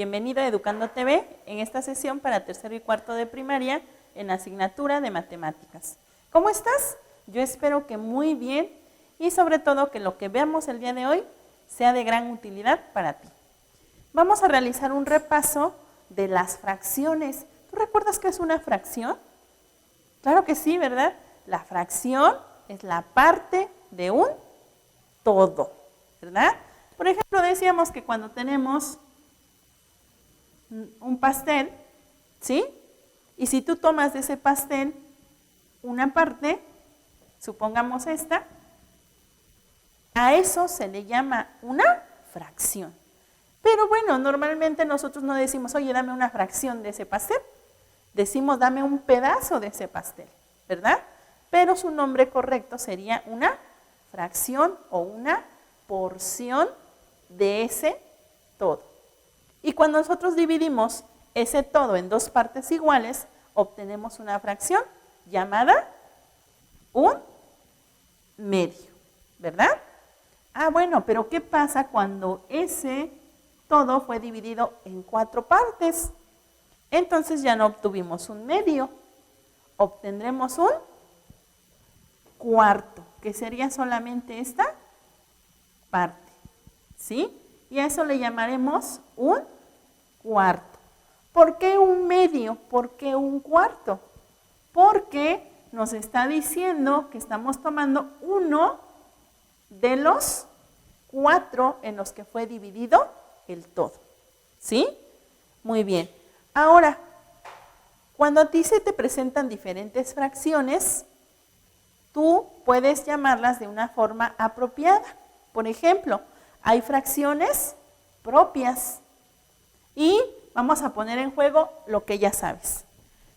Bienvenido a Educando TV en esta sesión para tercero y cuarto de primaria en la asignatura de matemáticas. ¿Cómo estás? Yo espero que muy bien y sobre todo que lo que veamos el día de hoy sea de gran utilidad para ti. Vamos a realizar un repaso de las fracciones. ¿Tú recuerdas qué es una fracción? Claro que sí, ¿verdad? La fracción es la parte de un todo, ¿verdad? Por ejemplo, decíamos que cuando tenemos un pastel, ¿sí? Y si tú tomas de ese pastel una parte, supongamos esta, a eso se le llama una fracción. Pero bueno, normalmente nosotros no decimos, oye, dame una fracción de ese pastel. Decimos, dame un pedazo de ese pastel, ¿verdad? Pero su nombre correcto sería una fracción o una porción de ese todo. Y cuando nosotros dividimos ese todo en dos partes iguales, obtenemos una fracción llamada un medio, ¿verdad? Ah, bueno, pero ¿qué pasa cuando ese todo fue dividido en 4 partes? Entonces ya no obtuvimos un medio, obtendremos un cuarto, que sería solamente esta parte, ¿sí? Y a eso le llamaremos un cuarto. ¿Por qué un medio? ¿Por qué un cuarto? Porque nos está diciendo que estamos tomando uno de los 4 en los que fue dividido el todo, ¿sí? Muy bien. Ahora, cuando a ti se te presentan diferentes fracciones, tú puedes llamarlas de una forma apropiada. Por ejemplo, hay fracciones propias y vamos a poner en juego lo que ya sabes.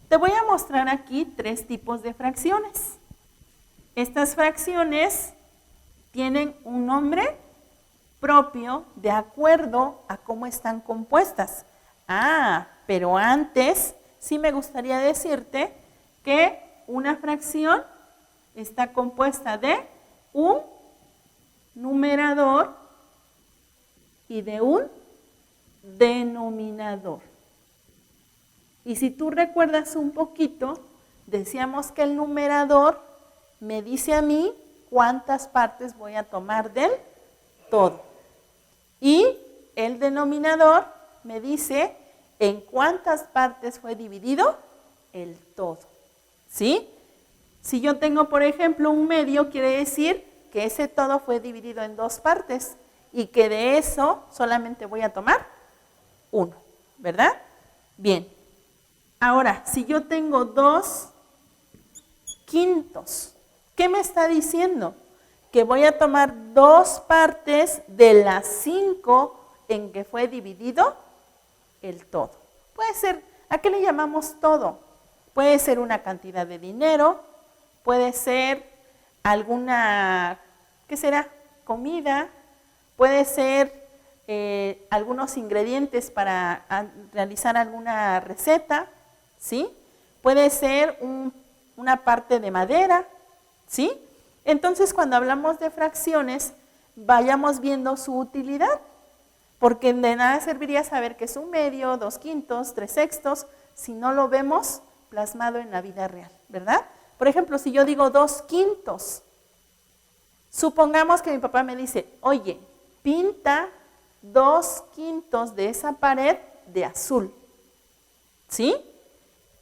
Te voy a mostrar aquí 3 tipos de fracciones. Estas fracciones tienen un nombre propio de acuerdo a cómo están compuestas. Ah, pero antes sí me gustaría decirte que una fracción está compuesta de un numerador y de un denominador. Y si tú recuerdas un poquito, decíamos que el numerador me dice a mí cuántas partes voy a tomar del todo. Y el denominador me dice en cuántas partes fue dividido el todo, ¿sí? Si yo tengo, por ejemplo, un medio, quiere decir que ese todo fue dividido en 2 partes y que de eso solamente voy a tomar 1, ¿verdad? Bien. Ahora, si yo tengo 2 quintos, ¿qué me está diciendo? Que voy a tomar 2 partes de las 5 en que fue dividido el todo. Puede ser, ¿a qué le llamamos todo? Puede ser una cantidad de dinero, puede ser alguna, ¿qué será? Comida, puede ser algunos ingredientes para realizar alguna receta, ¿sí? Puede ser una parte de madera, ¿sí? Entonces, cuando hablamos de fracciones, vayamos viendo su utilidad, porque de nada serviría saber que es un medio, 2 quintos, 3 sextos, si no lo vemos plasmado en la vida real, ¿verdad? Por ejemplo, si yo digo 2 quintos, supongamos que mi papá me dice, oye, pinta 2 quintos de esa pared de azul, ¿sí?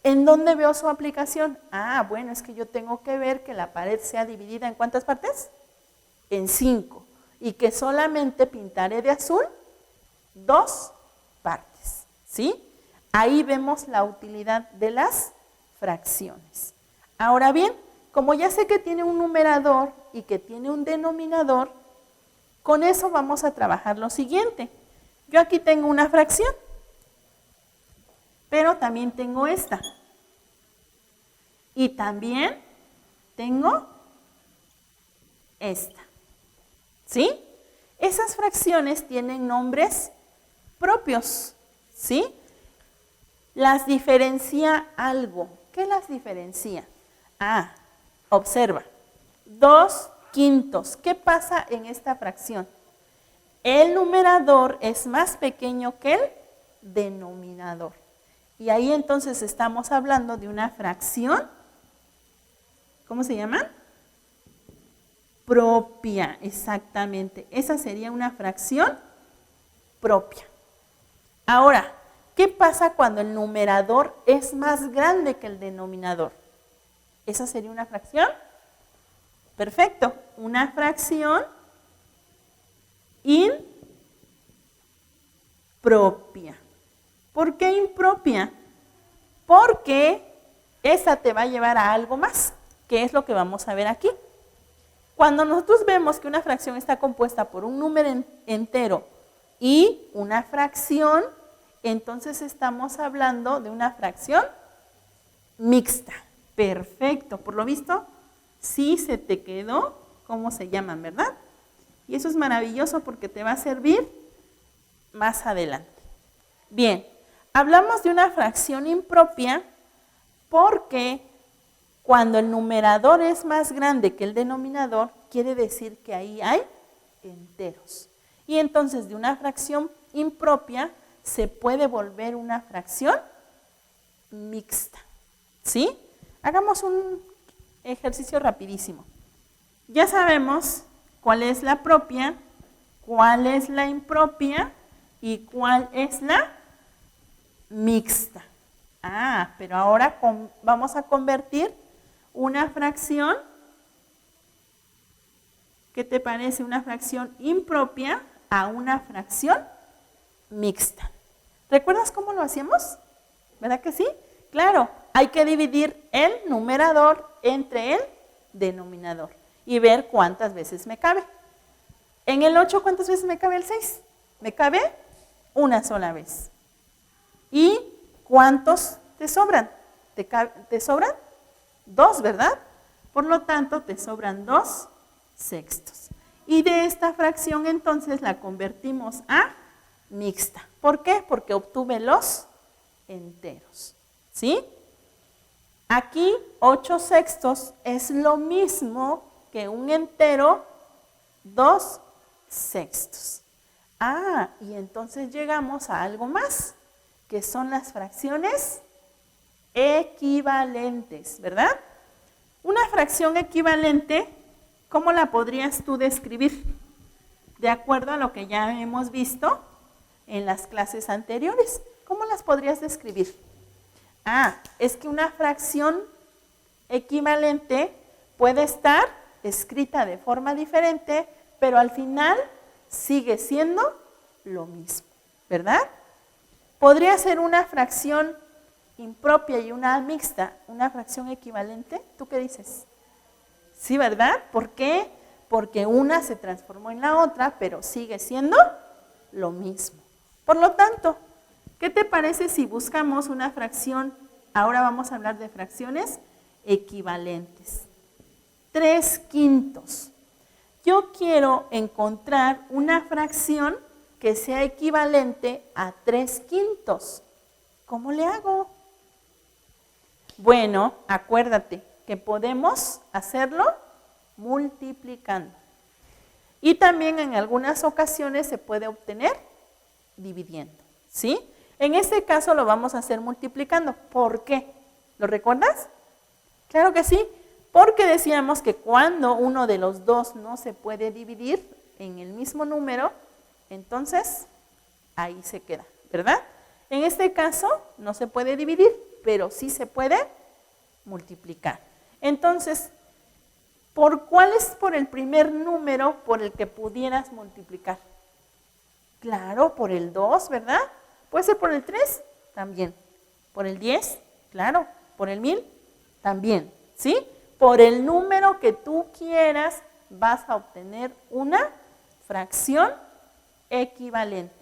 ¿En dónde veo su aplicación? Ah, bueno, es que yo tengo que ver que la pared sea dividida ¿en cuántas partes? En 5. Y que solamente pintaré de azul 2 partes, ¿sí? Ahí vemos la utilidad de las fracciones. Ahora bien, como ya sé que tiene un numerador y que tiene un denominador, con eso vamos a trabajar lo siguiente. Yo aquí tengo una fracción, pero también tengo esta. Y también tengo esta. ¿Sí? Esas fracciones tienen nombres propios, ¿sí? Las diferencia algo. ¿Qué las diferencia? Ah, observa. 2 quintos. ¿Qué pasa en esta fracción? El numerador es más pequeño que el denominador. Y ahí entonces estamos hablando de una fracción, ¿cómo se llama? Propia, exactamente. Esa sería una fracción propia. Ahora, ¿qué pasa cuando el numerador es más grande que el denominador? ¿Esa sería una fracción? Perfecto, una fracción impropia. ¿Por qué impropia? Porque esa te va a llevar a algo más, que es lo que vamos a ver aquí. Cuando nosotros vemos que una fracción está compuesta por un número entero y una fracción, entonces estamos hablando de una fracción mixta. Perfecto, por lo visto, sí se te quedó cómo se llaman, ¿verdad? Y eso es maravilloso porque te va a servir más adelante. Bien, hablamos de una fracción impropia porque cuando el numerador es más grande que el denominador, quiere decir que ahí hay enteros. Y entonces de una fracción impropia se puede volver una fracción mixta. ¿Sí? Hagamos un ejercicio rapidísimo. Ya sabemos cuál es la propia, cuál es la impropia y cuál es la mixta. Pero ahora vamos a convertir una fracción, ¿qué te parece? Una fracción impropia a una fracción mixta. ¿Recuerdas cómo lo hacíamos? ¿Verdad que sí? Claro, hay que dividir el numerador entre el denominador y ver cuántas veces me cabe. En el 8, ¿cuántas veces me cabe el 6? Me cabe una sola vez. ¿Y cuántos te sobran? ¿Te sobran? 2, ¿verdad? Por lo tanto, te sobran 2 sextos. Y de esta fracción entonces la convertimos a mixta. ¿Por qué? Porque obtuve los enteros. ¿Sí? Aquí 8 sextos es lo mismo que un entero 2 sextos. Y entonces llegamos a algo más, que son las fracciones equivalentes, ¿verdad? Una fracción equivalente, ¿cómo la podrías tú describir? De acuerdo a lo que ya hemos visto en las clases anteriores. ¿Cómo las podrías describir? Es que una fracción equivalente puede estar escrita de forma diferente, pero al final sigue siendo lo mismo, ¿verdad? ¿Podría ser una fracción impropia y una mixta, una fracción equivalente? ¿Tú qué dices? Sí, ¿verdad? ¿Por qué? Porque una se transformó en la otra, pero sigue siendo lo mismo. Por lo tanto, ¿qué te parece si buscamos una fracción? Ahora vamos a hablar de fracciones equivalentes. 3/5. Yo quiero encontrar una fracción que sea equivalente a 3/5. ¿Cómo le hago? Bueno, acuérdate que podemos hacerlo multiplicando. Y también en algunas ocasiones se puede obtener dividiendo, ¿sí? En este caso lo vamos a hacer multiplicando. ¿Por qué? ¿Lo recuerdas? Claro que sí, porque decíamos que cuando uno de los dos no se puede dividir en el mismo número, entonces ahí se queda, ¿verdad? En este caso no se puede dividir, pero sí se puede multiplicar. Entonces, ¿cuál es por el primer número por el que pudieras multiplicar? Claro, por el 2, ¿verdad? ¿Puede ser por el 3? También. ¿Por el 10? Claro. ¿Por el 1000? También. ¿Sí? Por el número que tú quieras vas a obtener una fracción equivalente.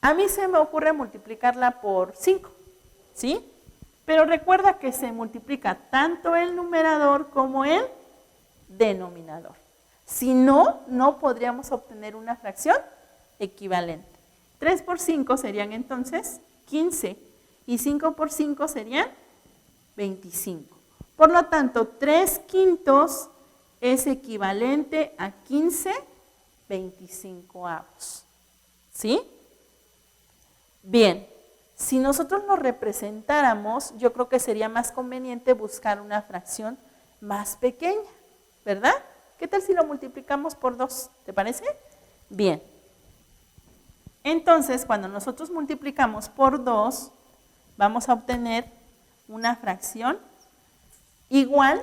A mí se me ocurre multiplicarla por 5, ¿sí? Pero recuerda que se multiplica tanto el numerador como el denominador. Si no, no podríamos obtener una fracción equivalente. 3 por 5 serían entonces 15 y 5 por 5 serían 25. Por lo tanto, 3/5 es equivalente a 15/25. ¿Sí? Bien, Si nosotros lo representáramos, yo creo que sería más conveniente buscar una fracción más pequeña, ¿verdad? ¿Qué tal si lo multiplicamos por 2? ¿Te parece? Bien. Entonces, cuando nosotros multiplicamos por 2, vamos a obtener una fracción igual,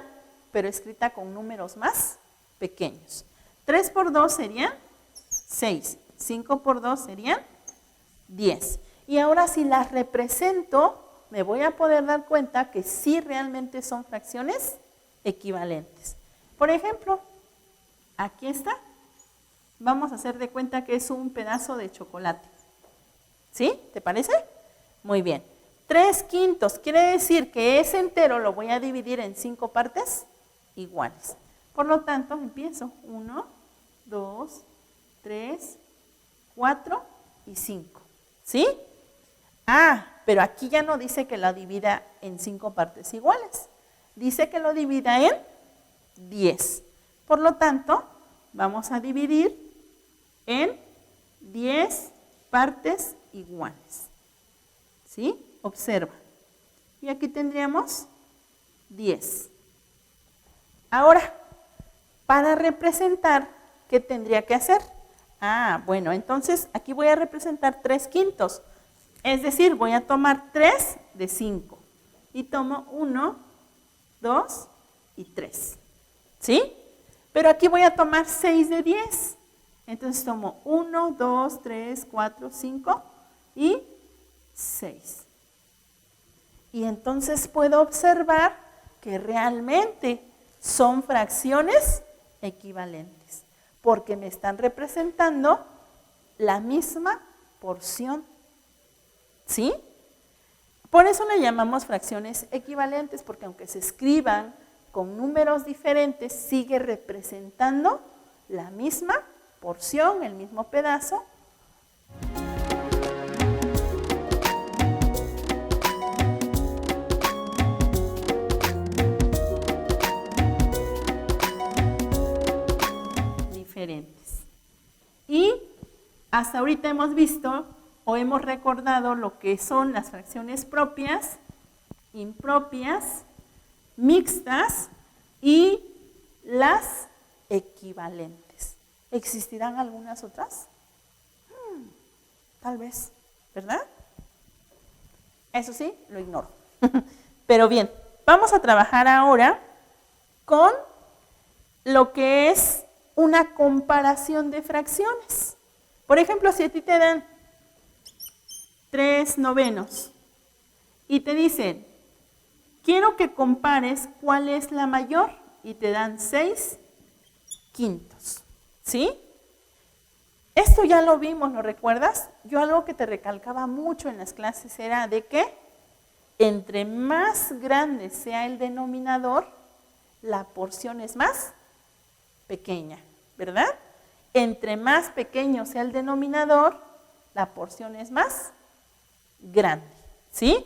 pero escrita con números más pequeños. 3 por 2 serían 6. 5 por 2 serían 10. Y ahora si las represento, me voy a poder dar cuenta que sí realmente son fracciones equivalentes. Por ejemplo, aquí está. Vamos a hacer de cuenta que es un pedazo de chocolate. ¿Sí? ¿Te parece? Muy bien. 3/5 quiere decir que ese entero lo voy a dividir en 5 partes iguales. Por lo tanto, empiezo. 1, 2, 3, 4 y 5. ¿Sí? Ah, pero aquí ya no dice que lo divida en 5 partes iguales. Dice que lo divida en 10. Por lo tanto, vamos a dividir en 10 partes iguales. ¿Sí? Observa. Y aquí tendríamos 10. Ahora, para representar, ¿qué tendría que hacer? Ah, bueno, entonces aquí voy a representar 3/5. Es decir, voy a tomar 3 de 5. Y tomo 1, 2 y 3. ¿Sí? Pero aquí voy a tomar 6 de 10. Entonces tomo 1, 2, 3, 4, 5 y 6. Y entonces puedo observar que realmente son fracciones equivalentes, porque me están representando la misma porción. ¿Sí? Por eso le llamamos fracciones equivalentes, porque aunque se escriban con números diferentes, sigue representando la misma porción, el mismo pedazo. Diferentes. Y hasta ahorita hemos visto o hemos recordado lo que son las fracciones propias, impropias, mixtas y las equivalentes. ¿Existirán algunas otras? Tal vez, ¿verdad? Eso sí, lo ignoro. Pero bien, vamos a trabajar ahora con lo que es una comparación de fracciones. Por ejemplo, si a ti te dan 3/9 y te dicen, quiero que compares cuál es la mayor, y te dan 6/5. ¿Sí? Esto ya lo vimos, ¿lo recuerdas? Yo algo que te recalcaba mucho en las clases era de que entre más grande sea el denominador, la porción es más pequeña, ¿verdad? Entre más pequeño sea el denominador, la porción es más grande, ¿sí?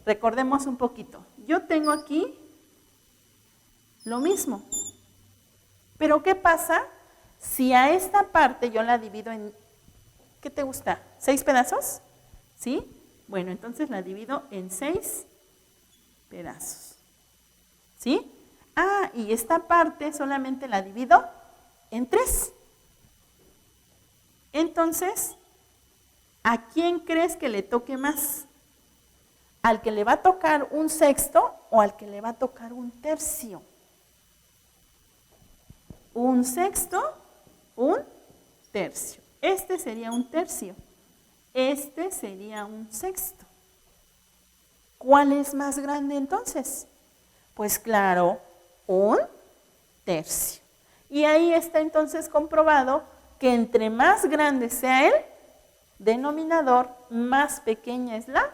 Recordemos un poquito. Yo tengo aquí lo mismo. Pero ¿qué pasa si a esta parte yo la divido en, ¿qué te gusta? ¿6 pedazos? ¿Sí? Bueno, entonces la divido en 6 pedazos. ¿Sí? Ah, y esta parte solamente la divido en 3. Entonces, ¿a quién crees que le toque más? ¿Al que le va a tocar 1/6 o al que le va a tocar 1/3? 1/6, 1/3. Este sería 1/3. Este sería 1/6. ¿Cuál es más grande entonces? Pues claro, 1/3. Y ahí está entonces comprobado que entre más grande sea el denominador, más pequeña es la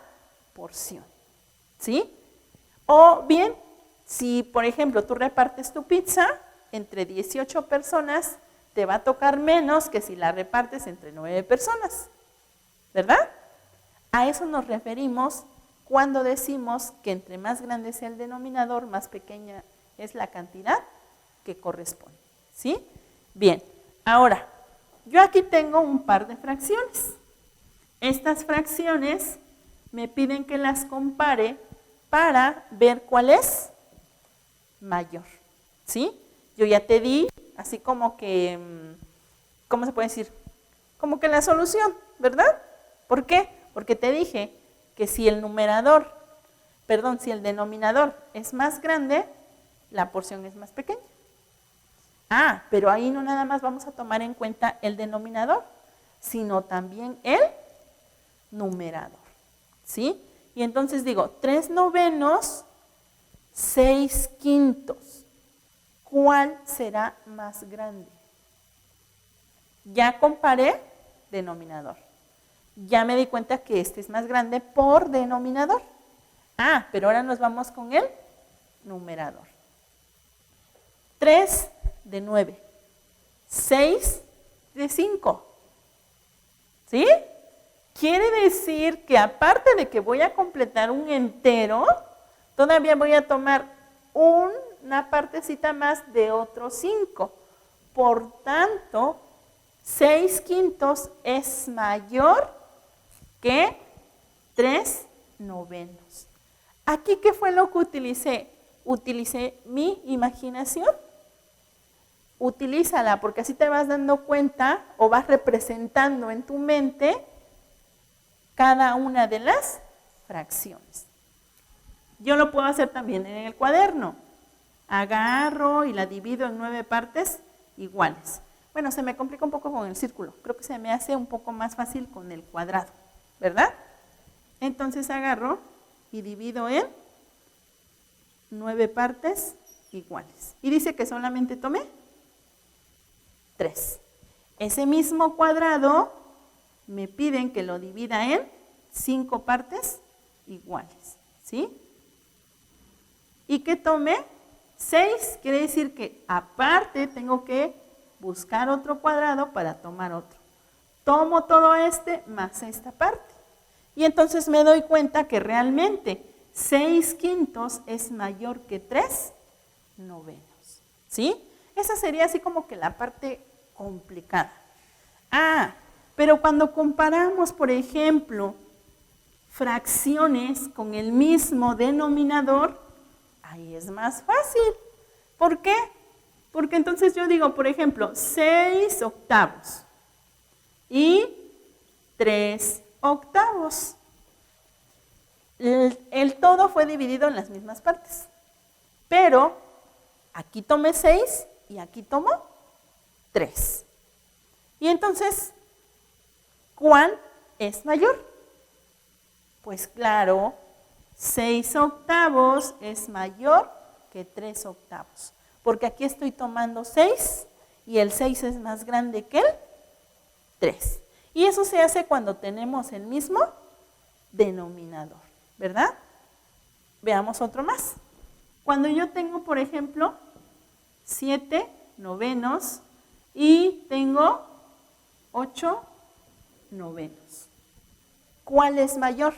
porción. ¿Sí? O bien, si por ejemplo tú repartes tu pizza entre 18 personas, te va a tocar menos que si la repartes entre 9 personas. ¿Verdad? A eso nos referimos cuando decimos que entre más grande sea el denominador, más pequeña es la cantidad que corresponde. ¿Sí? Bien, ahora, yo aquí tengo un par de fracciones. Estas fracciones me piden que las compare para ver cuál es mayor, ¿sí? Yo ya te di así como que, ¿cómo se puede decir? Como que la solución, ¿verdad? ¿Por qué? Porque te dije que si el denominador es más grande, la porción es más pequeña. Ah, pero ahí no nada más vamos a tomar en cuenta el denominador, sino también el numerador, ¿sí? Y entonces digo, 3/9, 6/5. ¿Cuál será más grande? Ya comparé denominador. Ya me di cuenta que este es más grande por denominador. Ah, pero ahora nos vamos con el numerador. 3/9, 6/5. ¿Sí? Quiere decir que aparte de que voy a completar un entero, todavía voy a tomar una partecita más de otro 5. Por tanto, 6/5 es mayor que 3/9. ¿Aquí qué fue lo que utilicé? Utilicé mi imaginación. Utilízala porque así te vas dando cuenta o vas representando en tu mente cada una de las fracciones. Yo lo puedo hacer también en el cuaderno. Agarro y la divido en 9 partes iguales. Bueno, se me complica un poco con el círculo. Creo que se me hace un poco más fácil con el cuadrado, ¿verdad? Entonces agarro y divido en 9 partes iguales. Y dice que solamente tomé 3. Ese mismo cuadrado me piden que lo divida en 5 partes iguales, ¿sí? Y que tome 6, quiere decir que aparte tengo que buscar otro cuadrado para tomar otro. Tomo todo este más esta parte. Y entonces me doy cuenta que realmente 6/5 es mayor que 3/9. ¿Sí? Esa sería así como que la parte complicada. Ah, pero cuando comparamos, por ejemplo, fracciones con el mismo denominador, ahí es más fácil. ¿Por qué? Porque entonces yo digo, por ejemplo, 6/8 y 3/8. El todo fue dividido en las mismas partes. Pero aquí tomé 6 y aquí tomo 3. Y entonces, ¿cuál es mayor? Pues claro, 6/8 es mayor que 3/8. Porque aquí estoy tomando 6 y el 6 es más grande que el 3. Y eso se hace cuando tenemos el mismo denominador, ¿verdad? Veamos otro más. Cuando yo tengo, por ejemplo, 7/9 y tengo 8/9. ¿Cuál es mayor?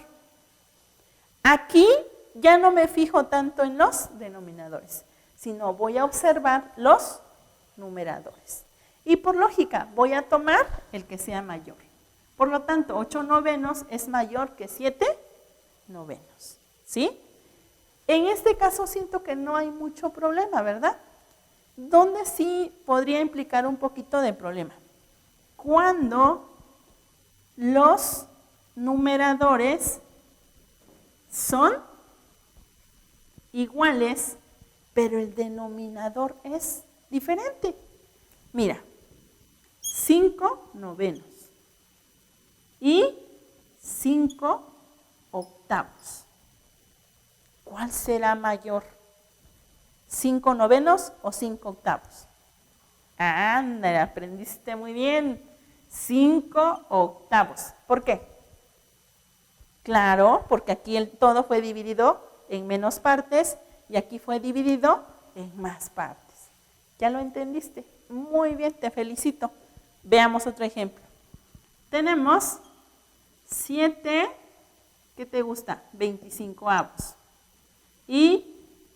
Aquí ya no me fijo tanto en los denominadores, sino voy a observar los numeradores. Y por lógica, voy a tomar el que sea mayor. Por lo tanto, 8/9 es mayor que 7/9. ¿Sí? En este caso siento que no hay mucho problema, ¿verdad? ¿Dónde sí podría implicar un poquito de problema? Cuando los numeradores son iguales, pero el denominador es diferente. Mira, 5/9 y 5/8. ¿Cuál será mayor? ¿5/9 o 5/8? Ándale, aprendiste muy bien. 5/8. ¿Por qué? Claro, porque aquí el todo fue dividido en menos partes y aquí fue dividido en más partes. ¿Ya lo entendiste? Muy bien, te felicito. Veamos otro ejemplo. Tenemos 7, ¿qué te gusta? 25avos. Y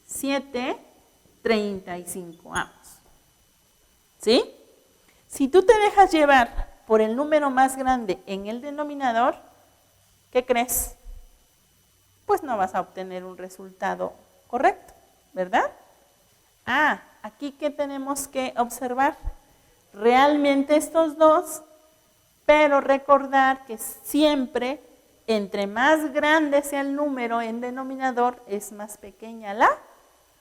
7/35avos. ¿Sí? Si tú te dejas llevar por el número más grande en el denominador, ¿qué crees? pues no vas a obtener un resultado correcto, ¿verdad? Aquí ¿qué tenemos que observar? Realmente estos dos, pero recordar que siempre, entre más grande sea el número en denominador, es más pequeña la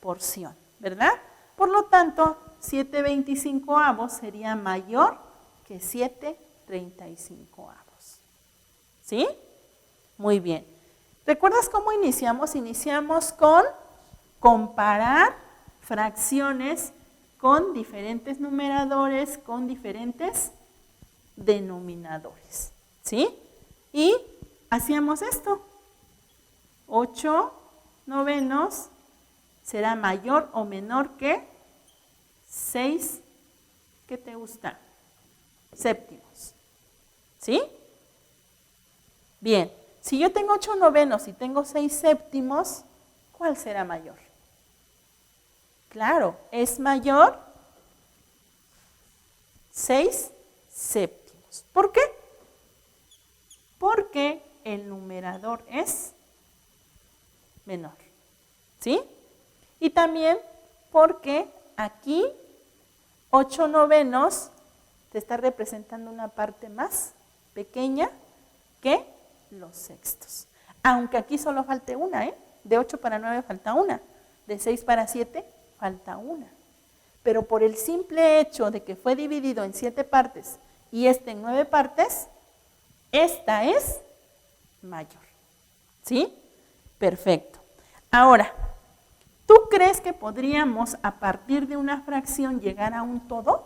porción, ¿verdad? Por lo tanto, 7/25 sería mayor que 7/35. ¿Sí? Muy bien. ¿Recuerdas cómo iniciamos? Iniciamos con comparar fracciones con diferentes numeradores, con diferentes denominadores. ¿Sí? Y hacíamos esto. 8/9 será mayor o menor que 6, ¿qué te gusta? Séptimos. ¿Sí? Bien, si yo tengo 8/9 y tengo 6 séptimos, ¿cuál será mayor? Claro, es mayor 6 séptimos. ¿Por qué? Porque el numerador es menor. ¿Sí? Y también porque aquí 8/9 te está representando una parte más pequeña que los sextos. Aunque aquí solo falte una, De 8 para 9 falta una. De 6 para 7 falta una. Pero por el simple hecho de que fue dividido en 7 partes y en 9 partes, esta es mayor. ¿Sí? Perfecto. Ahora, ¿tú crees que podríamos a partir de una fracción llegar a un todo?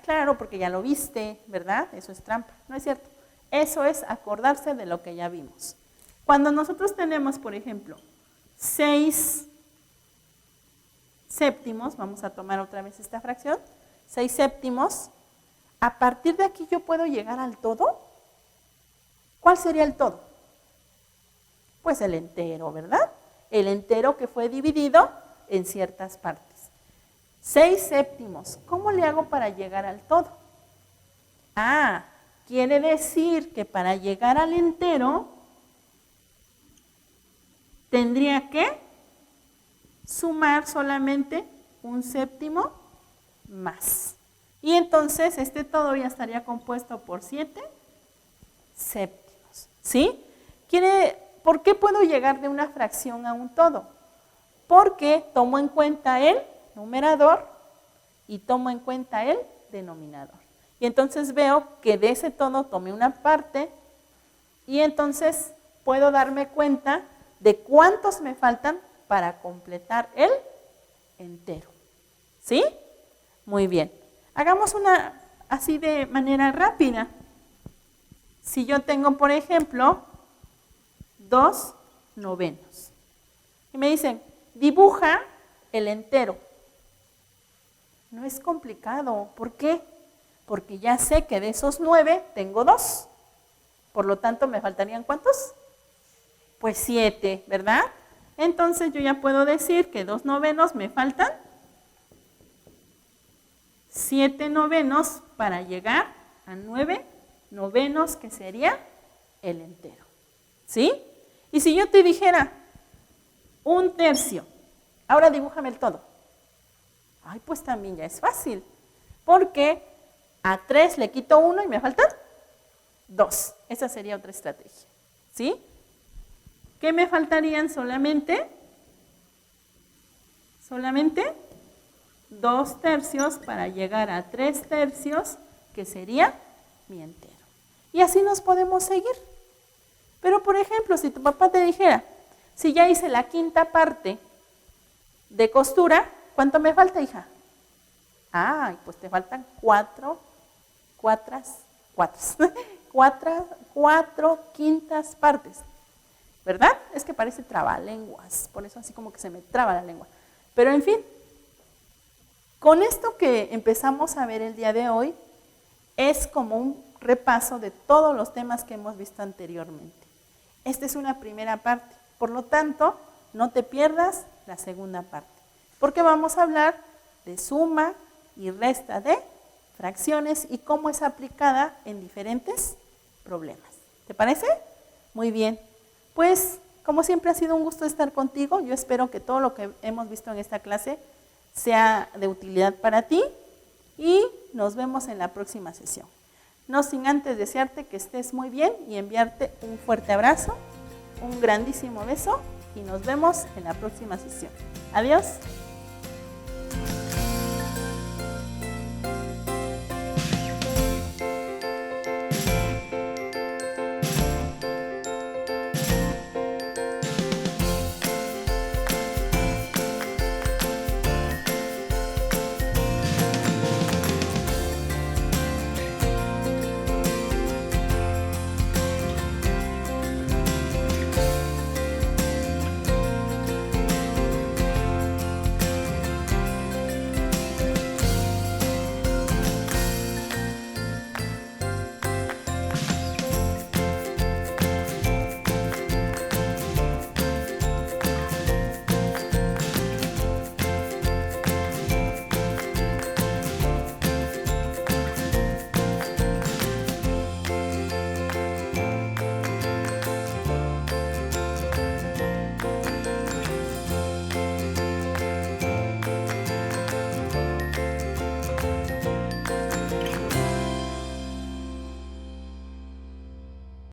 Claro, porque ya lo viste, ¿verdad? Eso es trampa. No es cierto. Eso es acordarse de lo que ya vimos. Cuando nosotros tenemos, por ejemplo, 6 séptimos, vamos a tomar otra vez esta fracción, 6 séptimos, a partir de aquí yo puedo llegar al todo. ¿Cuál sería el todo? Pues el entero, ¿verdad? El entero que fue dividido en ciertas partes. 6 séptimos, ¿cómo le hago para llegar al todo? Quiere decir que para llegar al entero tendría que sumar solamente un séptimo más. Y entonces este todo ya estaría compuesto por 7 séptimos. ¿Sí? ¿Por qué puedo llegar de una fracción a un todo? Porque tomo en cuenta el numerador y tomo en cuenta el denominador. Y entonces veo que de ese todo tomé una parte y entonces puedo darme cuenta de cuántos me faltan para completar el entero. ¿Sí? Muy bien. Hagamos una así de manera rápida. Si yo tengo, por ejemplo, 2/9 y me dicen, dibuja el entero. No es complicado. ¿Por qué? Porque ya sé que de esos 9 tengo 2. Por lo tanto, ¿me faltarían cuántos? Pues 7, ¿verdad? Entonces yo ya puedo decir que 2/9 me faltan 7/9 para llegar a 9/9, que sería el entero. ¿Sí? Y si yo te dijera 1/3, ahora dibújame el todo. Pues también ya es fácil, porque a 3 le quito 1 y me faltan 2. Esa sería otra estrategia. ¿Sí? ¿Qué me faltarían solamente? Solamente 2/3 para llegar a 3/3, que sería mi entero. Y así nos podemos seguir. Pero, por ejemplo, si tu papá te dijera, si ya hice la quinta parte de costura, ¿cuánto me falta, hija? Pues te faltan 4 quintas partes. ¿Verdad? Es que parece trabalenguas, por eso así como que se me traba la lengua. Pero en fin, con esto que empezamos a ver el día de hoy, es como un repaso de todos los temas que hemos visto anteriormente. Esta es una primera parte, por lo tanto, no te pierdas la segunda parte, porque vamos a hablar de suma y resta de fracciones y cómo es aplicada en diferentes problemas. ¿Te parece? Muy bien. Pues Como siempre ha sido un gusto estar contigo. Yo espero que todo lo que hemos visto en esta clase sea de utilidad para ti y nos vemos en la próxima sesión. No sin antes desearte que estés muy bien y enviarte un fuerte abrazo, un grandísimo beso y nos vemos en la próxima sesión. Adiós.